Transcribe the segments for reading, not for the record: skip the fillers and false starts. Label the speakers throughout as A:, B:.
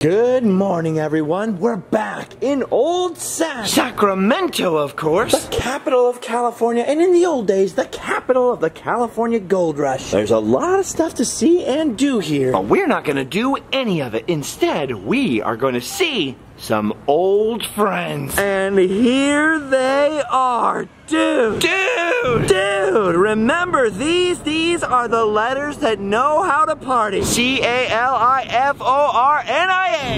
A: Good morning, everyone. We're back in Old
B: Sacramento, of course.
A: The capital of California, and in the old days, the capital of the California Gold Rush. There's a lot of stuff to see and do here.
B: But we're not going to do any of it. Instead, we are going to see some old friends.
A: And here they are. Dude, remember these? These are the letters that know how to party.
B: C-A-L-I-F-O-R-N-I-A.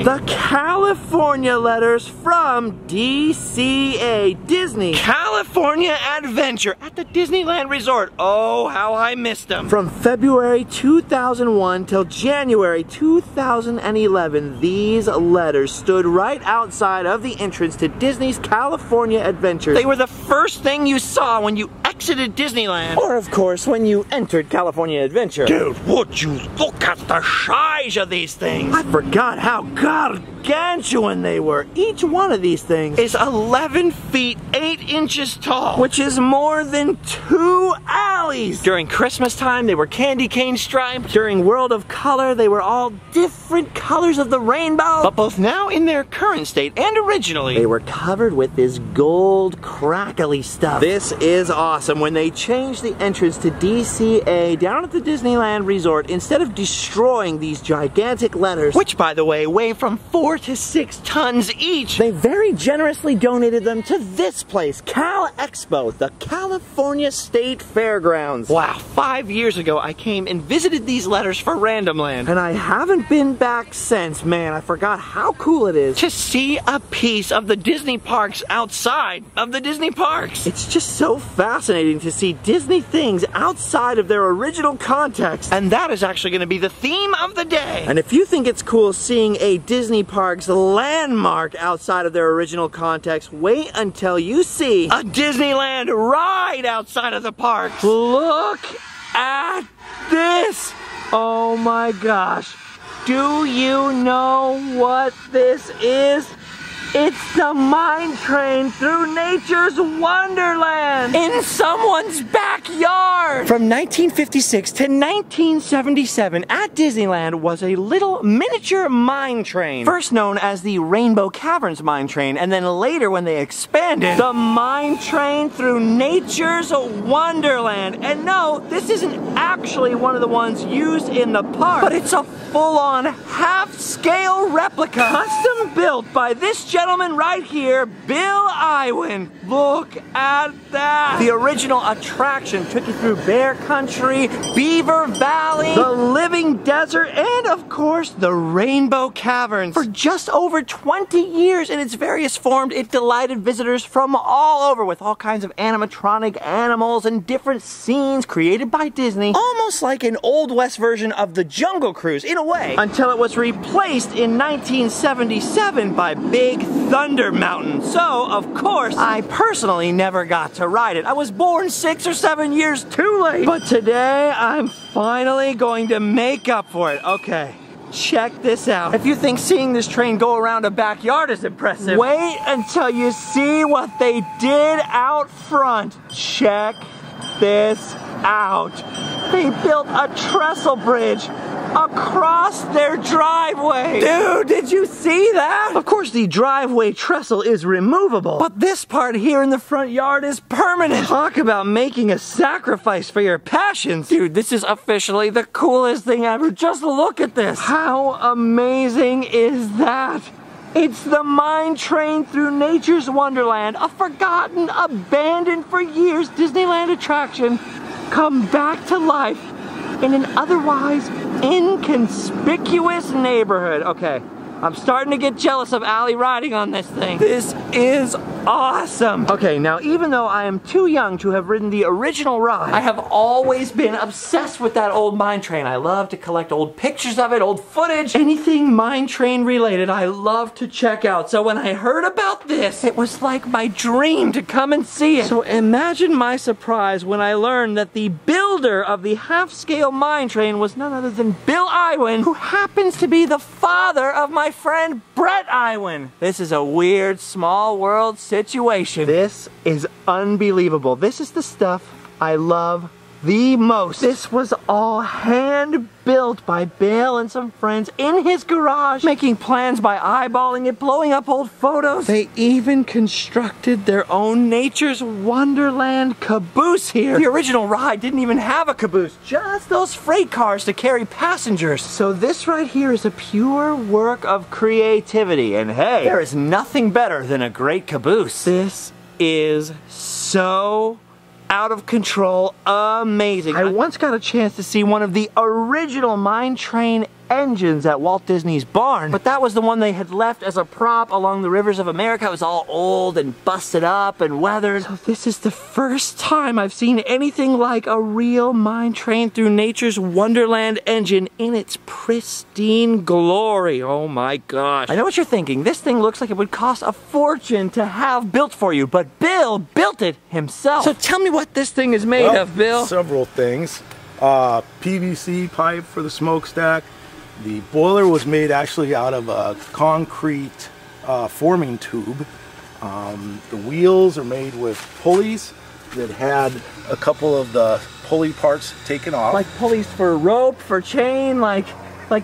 A: The California letters from DCA, Disney.
B: California Adventure at the Disneyland Resort. Oh, how I missed them.
A: From February 2001 till January 2011, these letters stood right outside of the entrance to Disney's California Adventure.
B: They were the first thing you saw when you exited Disneyland.
A: Or, of course, when you entered California Adventure.
B: Dude, would you look at the size of these things?
A: I forgot how gargantuan they were. Each one of these things
B: is 11 feet 8 inches tall,
A: which is more than 2 alleys.
B: During Christmas time, they were candy cane striped.
A: During World of Color, they were all different colors of the rainbow.
B: But both now in their current state and originally,
A: they were covered with this gold crackly stuff. This is awesome. When they changed the entrance to DCA down at the Disneyland Resort, instead of destroying these gigantic letters,
B: which by the way weigh from 4 to 6 tons each,
A: they very generously donated them to this place, Cal Expo, the California State Fairgrounds.
B: Wow, 5 years ago I came and visited these letters for Randomland.
A: And I haven't been back since. Man, I forgot how cool it is
B: to see a piece of the Disney parks outside of the Disney parks.
A: It's just so fascinating to see Disney things outside of their original context.
B: And that is actually going to be the theme of the day.
A: And if you think it's cool seeing a Disney park's landmark outside of their original context, wait until you see
B: a Disneyland ride outside of the parks.
A: Look at this! Oh my gosh. Do you know what this is? It's the mine train through nature's wonderland!
B: In someone's backyard!
A: From 1956 to 1977, at Disneyland was a little miniature mine train. First known as the Rainbow Caverns Mine Train, and then later when they expanded, the Mine Train through Nature's Wonderland. And no, this isn't actually one of the ones used in the park, but it's a full-on half-scale replica, custom built by this gentleman right here, Bill Iwan. Look at that! The original attraction took you through Bear Country, Beaver Valley, the Living Desert, and of course, the Rainbow Caverns. For just over 20 years in its various forms, it delighted visitors from all over with all kinds of animatronic animals and different scenes created by Disney. Almost like an Old West version of the Jungle Cruise, in a way. Until it was replaced in 1977 by Big Thunder Mountain. So, of course, I personally never got to ride it. I was born 6 or 7 years too late. But today, I'm finally going to make up for it. Okay, check this out. If you think seeing this train go around a backyard is impressive, wait until you see what they did out front. Check this out. They built a trestle bridge across their driveway. Dude, did you see that? Of course, the driveway trestle is removable, but this part here in the front yard is permanent. Talk about making a sacrifice for your passions. Dude, this is officially the coolest thing ever. Just look at this. How amazing is that? It's the Mine Train through Nature's Wonderland, a forgotten, abandoned for years Disneyland attraction, come back to life in an otherwise inconspicuous neighborhood. Okay, I'm starting to get jealous of Allie riding on this thing. This is awesome. Okay, now even though I am too young to have ridden the original ride, I have always been obsessed with that old mine train. I love to collect old pictures of it, old footage. Anything mine train related, I love to check out. So when I heard about this, it was like my dream to come and see it. So imagine my surprise when I learned that the builder of the half-scale mine train was none other than Bill Iwan, who happens to be the father of my friend Brett Iwan. This is a weird, small world situation. This is unbelievable. This is the stuff I love the most. This was all hand built by Bill and some friends in his garage, making plans by eyeballing it, blowing up old photos. They even constructed their own Nature's Wonderland caboose here. The original ride didn't even have a caboose, just those freight cars to carry passengers. So this right here is a pure work of creativity, and hey, there is nothing better than a great caboose. This is so out of control, amazing. I once got a chance to see one of the original mine train engines at Walt Disney's barn, but that was the one they had left as a prop along the rivers of America. It was all old and busted up and weathered. So this is the first time I've seen anything like a real mine train through Nature's Wonderland engine in its pristine glory. Oh my gosh. I know what you're thinking. This thing looks like it would cost a fortune to have built for you, but Bill built it himself. So tell me what this thing is made of, Bill.
C: Several things. PVC pipe for the smokestack. The boiler was made actually out of a concrete forming tube. The wheels are made with pulleys that had a couple of the pulley parts taken off.
A: Like pulleys for rope, for chain, like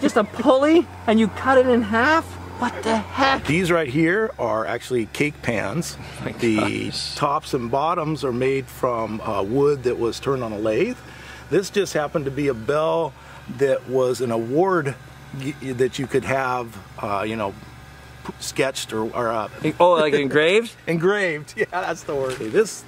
A: just a pulley, and you cut it in half? What the heck?
C: These right here are actually cake pans. The tops and bottoms are made from wood that was turned on a lathe. This just happened to be a bell that was an award that you could have, you know, sketched or
A: oh, like engraved?
C: Engraved, yeah, that's the word. This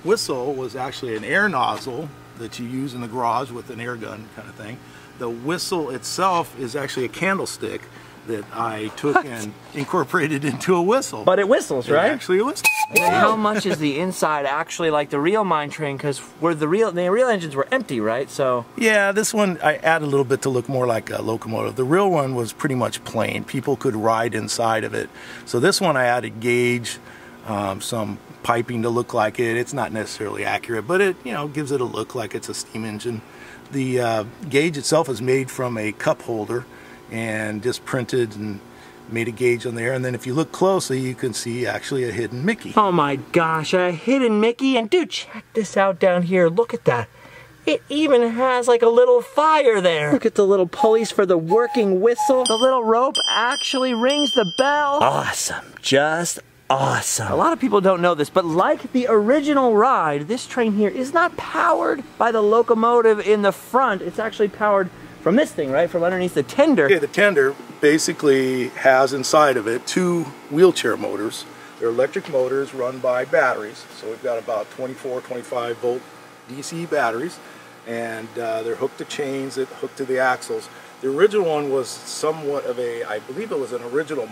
C: whistle was actually an air nozzle that you use in the garage with an air gun kind of thing. The whistle itself is actually a candlestick that I took and incorporated into a whistle.
A: But it whistles, right?
C: It actually whistles.
A: How much is the inside actually like the real mine train? Because the real engines were empty, right? So
C: yeah, this one I added a little bit to look more like a locomotive. The real one was pretty much plain. People could ride inside of it. So this one I added gauge, some piping to look like it. It's not necessarily accurate, but it, you know, gives it a look like it's a steam engine. The gauge itself is made from a cup holder and just printed and made a gauge on there, and then if you look closely you can see actually a hidden Mickey.
A: Oh my gosh, a hidden Mickey. And dude, check this out down here. Look at that. It even has like a little fire there. Look at the little pulleys for the working whistle. The little rope actually rings the bell. Awesome, just awesome. A lot of people don't know this, but like the original ride, this train here is not powered by the locomotive in the front. It's actually powered from this thing, right? From underneath the tender.
C: Yeah, the tender basically has inside of it two wheelchair motors. They're electric motors run by batteries. So we've got about 24, 25 volt DC batteries, and they're hooked to chains that hook to the axles. The original one was somewhat of a, I believe it was an original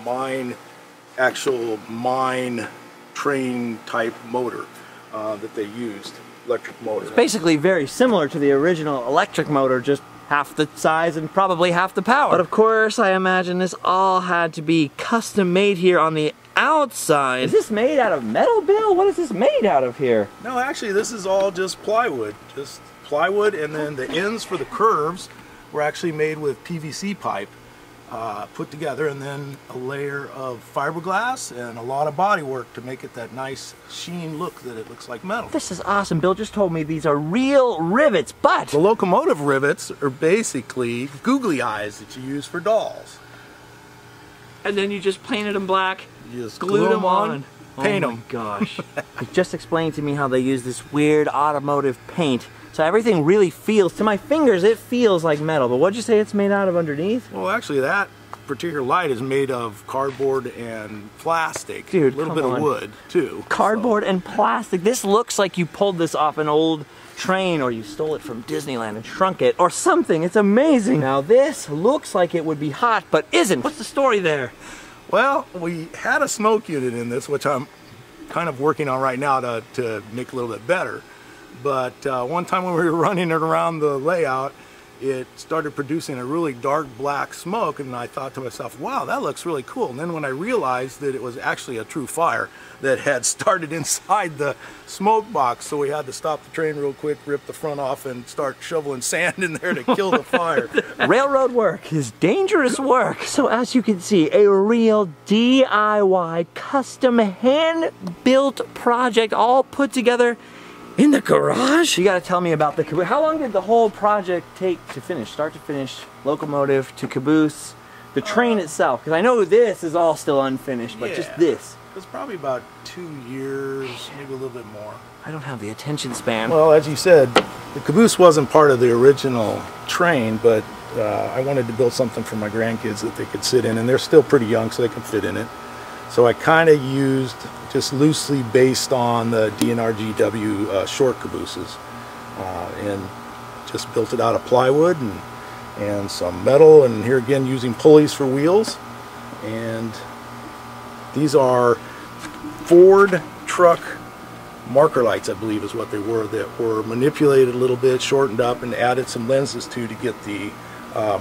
C: actual mine train type motor that they used, electric motor.
A: It's basically very similar to the original electric motor, just half the size and probably half the power. But of course, I imagine this all had to be custom made here on the outside. Is this made out of metal, Bill? What is this made out of here?
C: No, actually this is all just plywood. Just plywood, and then the ends for the curves were actually made with PVC pipe put together, and then a layer of fiberglass and a lot of body work to make it that nice sheen look that it looks like metal.
A: This is awesome. Bill just told me these are real rivets, but
C: the locomotive rivets are basically googly eyes that you use for dolls.
A: And then you just painted them black,
C: you just
A: glued them on,
C: paint them.
A: Oh my gosh. You just explained to me how they use this weird automotive paint. So everything really feels, to my fingers, it feels like metal. But what'd you say it's made out of underneath?
C: Well, actually, that particular light is made of cardboard and plastic.
A: Dude,
C: a little bit of wood, too.
A: Cardboard and plastic. This looks like you pulled this off an old train, or you stole it from Disneyland and shrunk it, or something. It's amazing. Now, this looks like it would be hot, but isn't. What's the story there?
C: Well, we had a smoke unit in this, which I'm kind of working on right now to make a little bit better. But one time when we were running it around the layout, it started producing a really dark black smoke, and I thought to myself, wow, that looks really cool. And then when I realized that it was actually a true fire that had started inside the smoke box, so we had to stop the train real quick, rip the front off, and start shoveling sand in there to kill the fire.
A: Railroad work is dangerous work. So as you can see, a real DIY, custom, hand-built project all put together In the garage? You gotta tell me about the caboose. How long did the whole project take to finish? Start to finish, locomotive to caboose, the train itself? Because I know this is all still unfinished, but just this.
C: It's probably about 2 years, maybe a little bit more.
A: I don't have the attention span.
C: Well, as you said, the caboose wasn't part of the original train, but I wanted to build something for my grandkids that they could sit in, and they're still pretty young, so they can fit in it. So I kind of used, just loosely based on the DNR-GW short cabooses, and just built it out of plywood and some metal, and here again using pulleys for wheels. And these are Ford truck marker lights, I believe is what they were, that were manipulated a little bit, shortened up, and added some lenses to get the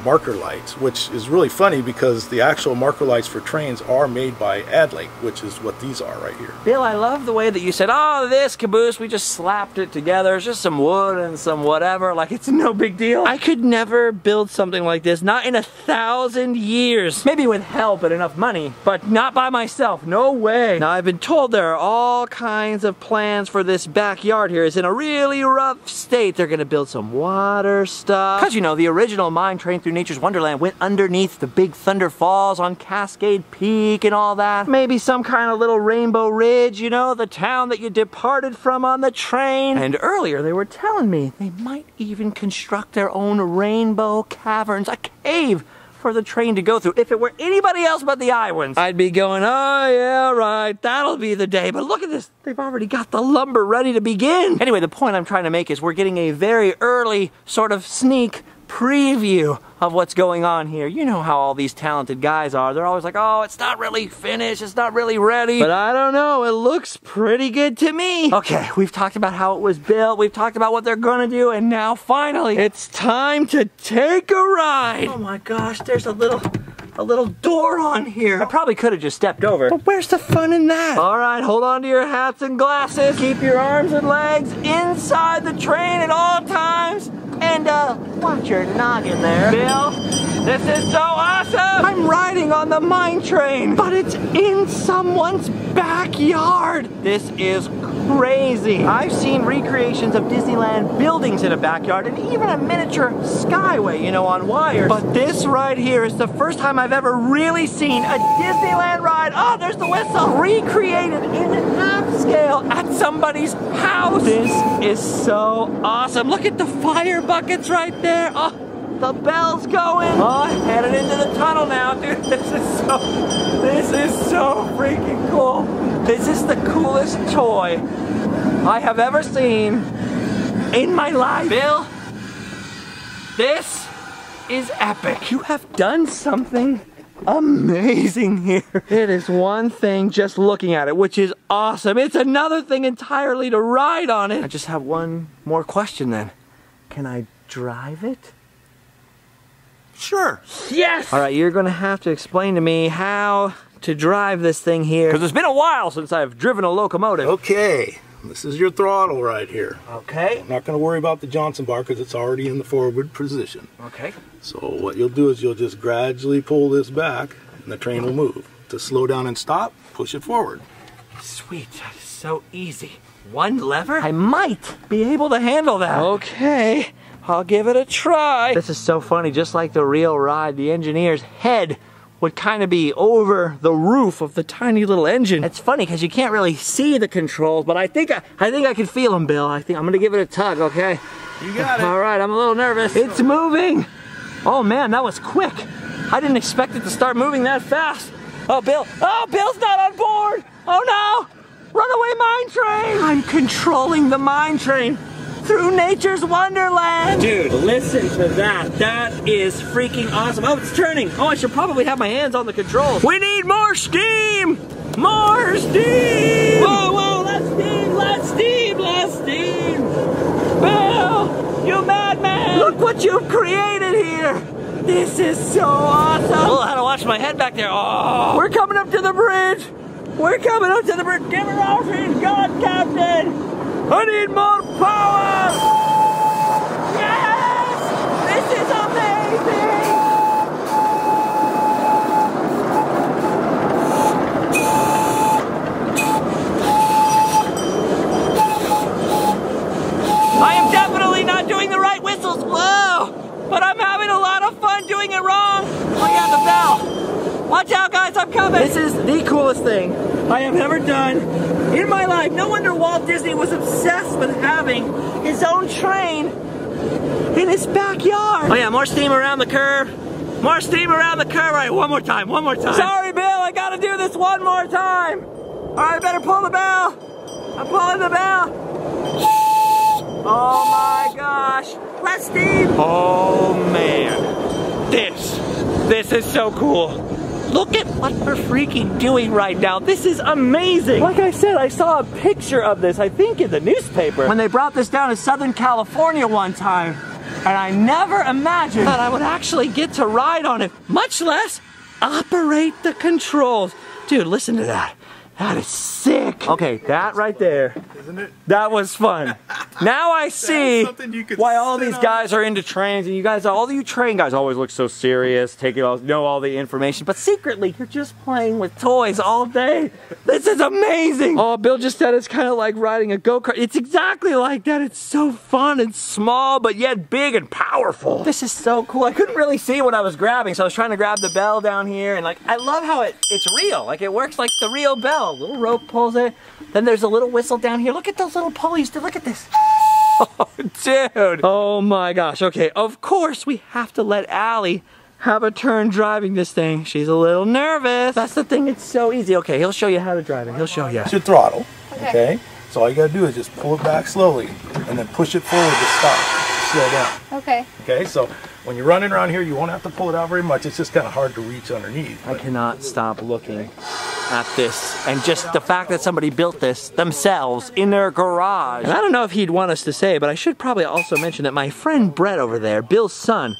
C: marker lights, which is really funny because the actual marker lights for trains are made by Adlake, which is what these are right here.
A: Bill, I love the way that you said, oh, this caboose, we just slapped it together. It's just some wood and some whatever, like it's no big deal. I could never build something like this, not in 1,000 years. Maybe with help and enough money, but not by myself, no way. Now, I've been told there are all kinds of plans for this backyard here. It's in a really rough state. They're gonna build some water stuff. Cause you know, the original mine train through Nature's Wonderland went underneath the big Thunder Falls on Cascade Peak and all that. Maybe some kind of little Rainbow Ridge, you know, the town that you departed from on the train. And earlier they were telling me they might even construct their own rainbow caverns, a cave for the train to go through. If it were anybody else but the Iowans, I'd be going, oh yeah, right, that'll be the day. But look at this, they've already got the lumber ready to begin. Anyway, the point I'm trying to make is we're getting a very early sort of sneak preview of what's going on here. You know how all these talented guys are. They're always like, oh, it's not really finished, it's not really ready. But I don't know, it looks pretty good to me. Okay, we've talked about how it was built, we've talked about what they're gonna do, and now finally, it's time to take a ride. Oh my gosh, there's a little door on here. I probably could have just stepped over, but where's the fun in that? All right, hold on to your hats and glasses. Keep your arms and legs inside the train at all times. And watch your noggin there. Bill, this is so awesome! I'm riding on the mine train, but it's in someone's backyard. This is crazy. I've seen recreations of Disneyland buildings in a backyard and even a miniature skyway, you know, on wires. But this right here is the first time I've ever really seen a Disneyland ride. Oh, there's the whistle. Recreated in half scale at somebody's house. This is so awesome. Look at the fire buckets right there. Oh, the bell's going. Oh, headed into the tunnel now, dude. This is so freaking cool. This is the coolest toy I have ever seen in my life. Bill, this is epic. You have done something amazing here. It is one thing just looking at it, which is awesome. It's another thing entirely to ride on it. I just have one more question then. Can I drive it?
C: Sure.
A: Yes! All right, you're gonna have to explain to me how to drive this thing here, because it's been a while since I've driven a locomotive.
C: Okay, this is your throttle right here.
A: Okay.
C: I'm not going to worry about the Johnson bar because it's already in the forward position.
A: Okay.
C: So what you'll do is you'll just gradually pull this back and the train will move. To slow down and stop, push it forward.
A: Sweet, that is so easy. One lever? I might be able to handle that. Okay, I'll give it a try. This is so funny, just like the real ride, the engineer's head would kind of be over the roof of the tiny little engine. It's funny because you can't really see the controls, but I think I can feel them, Bill. I think I'm gonna give it a tug, okay?
C: You got it.
A: All right, I'm a little nervous. It's moving. Oh man, that was quick. I didn't expect it to start moving that fast. Oh, Bill's not on board. Oh no, runaway mine train. I'm controlling the mine train through Nature's Wonderland. Dude, listen to that. That is freaking awesome. Oh, it's turning. Oh, I should probably have my hands on the controls. We need more steam! More steam! Whoa, whoa, less steam, less steam, less steam! Bill, you madman! Look what you've created here! This is so awesome! Oh, I had to watch my head back there. Oh, we're coming up to the bridge! We're coming up to the bridge! Give it all she's got, Captain! I need more power! Yes! This is amazing! This is the coolest thing I have ever done in my life. No wonder Walt Disney was obsessed with having his own train in his backyard. Oh yeah, more steam around the curve. More steam around the curve. All right, one more time, one more time. Sorry, Bill, I gotta do this one more time. All right, better pull the bell. I'm pulling the bell. Oh my gosh, less steam. Oh man, this is so cool. Look at what we're freaking doing right now. This is amazing. Like I said, I saw a picture of this, I think in the newspaper, when they brought this down to Southern California one time. And I never imagined that I would actually get to ride on it, much less operate the controls. Dude, listen to that. That is sick. Okay, that right there.
C: Isn't it?
A: That was fun. Now I see why all these
C: on.
A: guys are into trains, and you guys, all you train guys always look so serious, know all the information, but secretly you're just playing with toys all day. This is amazing. Oh, Bill just said it's kind of like riding a go-kart. It's exactly like that. It's so fun and small, but yet big and powerful. This is so cool. I couldn't really see what I was grabbing, so I was trying to grab the bell down here, and like, I love how it's real. Like, it works like the real bell. Little rope pulls it. Then there's a little whistle down here. Look at those little pulleys, dude. Look at this. Oh, dude. Oh my gosh. Okay, of course we have to let Allie have a turn driving this thing. She's a little nervous. That's the thing, it's so easy. Okay, he'll show you how to drive it. He'll show you.
C: It's your throttle, okay? So all you gotta do is just pull it back slowly and then push it forward to stop, slow down.
D: Okay.
C: Okay, so when you're running around here, you won't have to pull it out very much. It's just kind of hard to reach underneath.
A: I cannot stop looking at this, and just the fact that somebody built this themselves in their garage. And I don't know if he'd want us to say, but I should probably also mention that my friend Brett over there, Bill's son,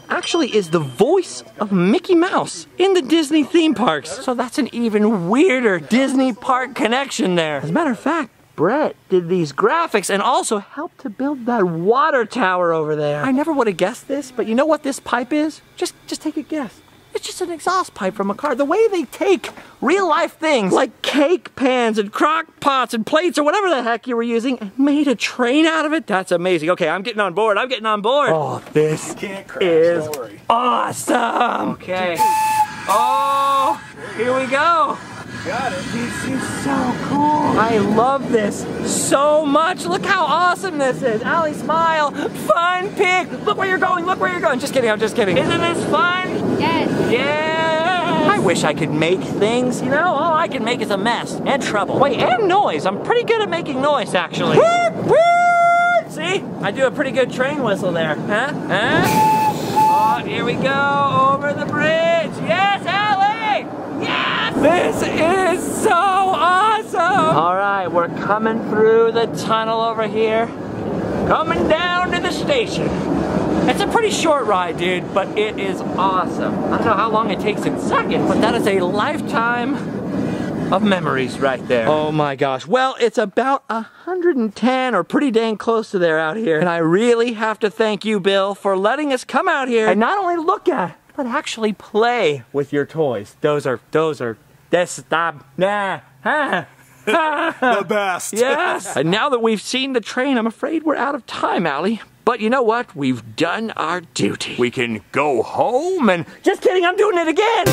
A: actually is the voice of Mickey Mouse in the Disney theme parks. So that's an even weirder Disney park connection there. As a matter of fact, Brett did these graphics and also helped to build that water tower over there. I never would have guessed this, but you know what this pipe is? Just take a guess. It's just an exhaust pipe from a car. The way they take real life things like cake pans and crock pots and plates or whatever the heck you were using and made a train out of it, that's amazing. Okay, I'm getting on board. I'm getting on board. Oh, this is awesome. Okay. Oh, here we go.
C: Got it.
A: This is so cool. I love this so much. Look how awesome this is. Allie, smile. Fun pick. Look where you're going. Look where you're going. Just kidding. I'm just kidding. Isn't this fun?
D: Yes.
A: Yeah. I wish I could make things, you know? All I can make is a mess and trouble. Wait, and noise. I'm pretty good at making noise, actually. See? I do a pretty good train whistle there. Huh? Huh? Oh, here we go. Over the bridge. Yes, Allie! Yes! This is so awesome! All right, we're coming through the tunnel over here. Coming down to the station. It's a pretty short ride, dude, but it is awesome. I don't know how long it takes in seconds, but that is a lifetime of memories right there. Oh my gosh. Well, it's about 110 or pretty dang close to there out here. And I really have to thank you, Bill, for letting us come out here and not only look at, but actually play with your toys. The
C: best.
A: Yes. And now that we've seen the train, I'm afraid we're out of time, Allie. But you know what? We've done our duty. We can go home and... Just kidding, I'm doing it again!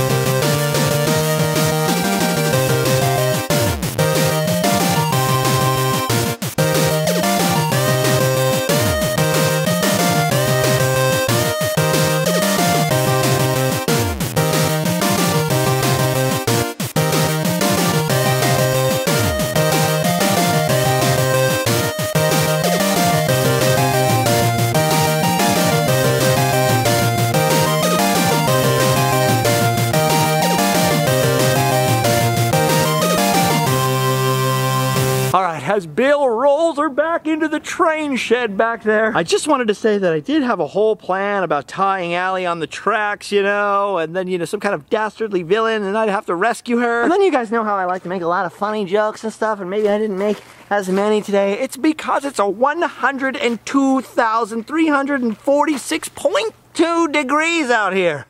A: As Bill rolls her back into the train shed back there. I just wanted to say that I did have a whole plan about tying Allie on the tracks, you know, and then, you know, some kind of dastardly villain, and I'd have to rescue her. And then you guys know how I like to make a lot of funny jokes and stuff, and maybe I didn't make as many today. It's because it's a 102,346.2 degrees out here.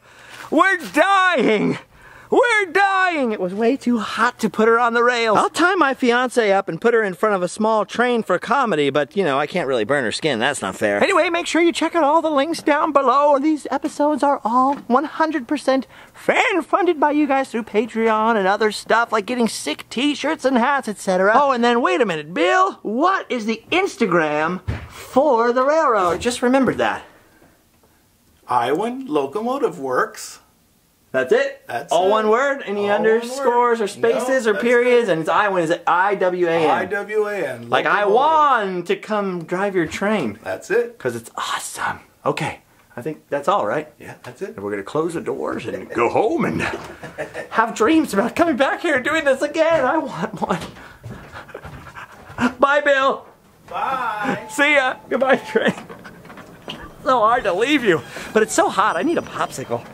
A: We're dying. We're dying! It was way too hot to put her on the rails. I'll tie my fiance up and put her in front of a small train for comedy, but you know, I can't really burn her skin. That's not fair. Anyway, make sure you check out all the links down below. These episodes are all 100% fan-funded by you guys through Patreon and other stuff like getting sick t-shirts and hats, etc. Oh, and then wait a minute, Bill. What is the Instagram for the railroad? I just remembered that.
C: Iowan Locomotive Works.
A: That's it?
C: That's
A: all
C: it.
A: one word? Any
C: All
A: underscores or spaces or periods? And it's Iowan, is it I-W-A-N?
C: I-W-A-N.
A: Like I want to come drive your train.
C: That's it.
A: Because it's awesome. Okay, I think that's all, right?
C: Yeah, that's it.
A: And we're going to close the doors and go home and have dreams about coming back here and doing this again. I want one. Bye, Bill.
C: Bye.
A: See ya. Goodbye, train. So hard to leave you. But it's so hot, I need a popsicle.